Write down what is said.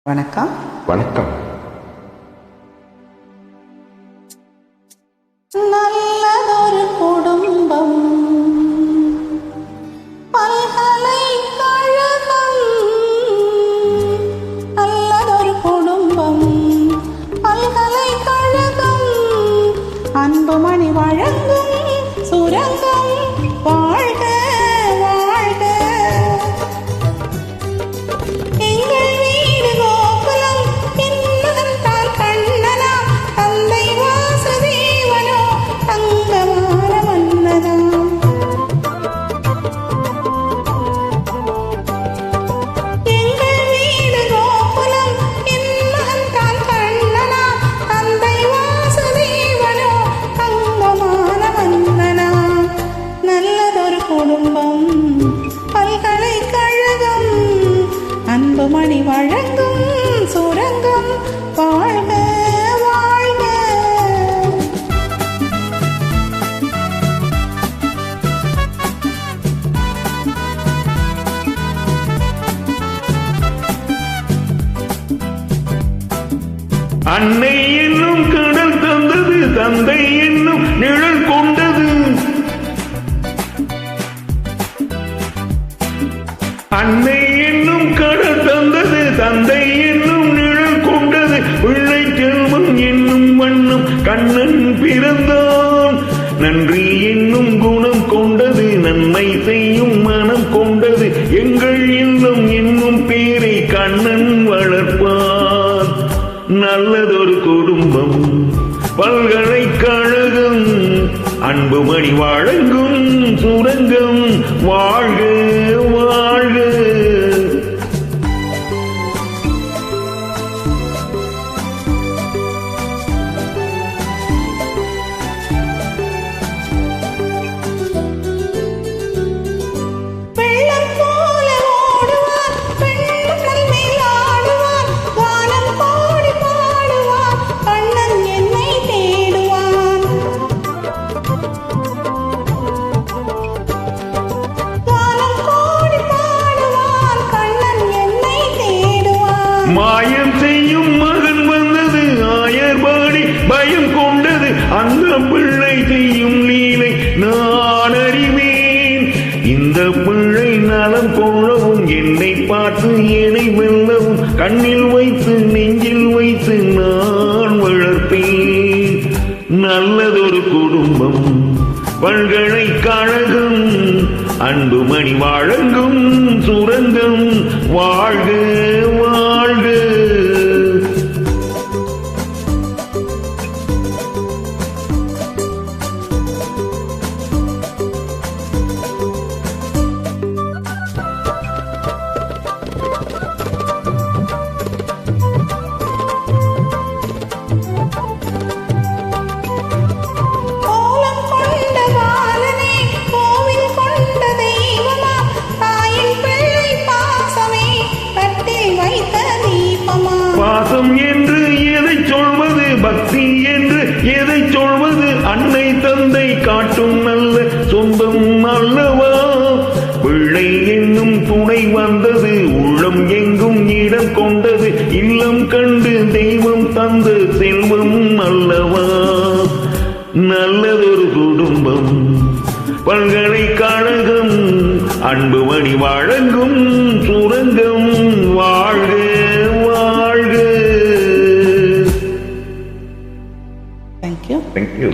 வணக்கம். வணக்கம். நல்லதொரு குடும்பம், பல்கலைக்கழகம். நல்லதொரு குடும்பம், பல்கலைக்கழகம். அன்புமணி வழங்கும் சுரங்கம். வாழ்க வாழ்க. எங்கள் வீடு கோகுலம், பின்னகம் தான் கண்ணனாம். தந்தை வாசுதேவனோ தங்கமான மன்னனாம். எங்கள் வீடு கோகுலம், பின்னகம் தான் கண்ணனாம். தந்தை வாசுதேவனோ தங்கமான மன்னனாம். நல்லதொரு குடும்பம், பல்கலைக்கழகம். அன்புமணி வழங்கும் சுரங்கம். வாழ்க வாழ்க. அன்னை என்னும் கடல் தந்தது, தந்தை என்னும் நிழல் கொண்டது. அன்னை என்னும் கடல் தந்தது, தந்தை என்னும் நிழல் கொண்டது. பிள்ளை செல்வம் என்னும் வண்ணம் கண்ணன் பிறந்தான். நன்றி என்னும் குணம் கொண்டது, நன்மை செய்யும் மனம் கொண்டது. எங்கள் இல்லம் என்னும் பேரை கண்ணன் வளர்ப்பான். நல்லதொரு குடும்பம், பல்கலைக்கழகம். அன்புமணி வழங்கும் சுரங்கம். வாழ்க வாழ்க. வெள்ளம் போல ஓடுவார், பெண்கள் மேல் ஆடுவார். வானம் கோடி பாடுவார், கண்ணன் என்னை தேடுவான். வானம் கோடி பாடுவார், கண்ணன் என்னை தேடுவான். மாயம் செய்யும் மகன் வந்தது, ஆயர்பாடி பயம் கொண்டது. அந்த பிள்ளை செய்யும் லீலை நான் அறிவேன். இந்த பிள்ளை நலம் கொள்ளவும், என்னை பார்த்து என்னை வெல்லவும், கண்ணில் வைத்து நெஞ்சில் வைத்து நான் வளர்ப்பேன். நல்லதொரு குடும்பம், பல்கலைக்கழகம். அன்புமணி வழங்கும் சுரங்கம். வாழ்க வாழ்க. கோலம் கொண்ட பாலனே, கோவில் கொண்ட தெய்வமா. தாயின் பிள்ளை பாசமே, கட்டில் வைத்த தீபமா. பாசம் என்று எதை சொல்வது, பக்தி என்று எதை சொல்வது. அன்னை தந்தை காட்டும் நல்ல சொந்தம் அல்லவா. பிள்ளை என்னும் துணை வந்தது, உள்ளம் எங்கும் இடம் கொண்டது. இல்லம் கண்டு தெய்வம் தந்த செல்வம் அல்லவா. நல்லதொரு குடும்பம், பல்கலைக்கழகம். அன்புமணி வழங்கும் சுரங்கம். வாழ்க வாழ்க. Thank you. Thank you.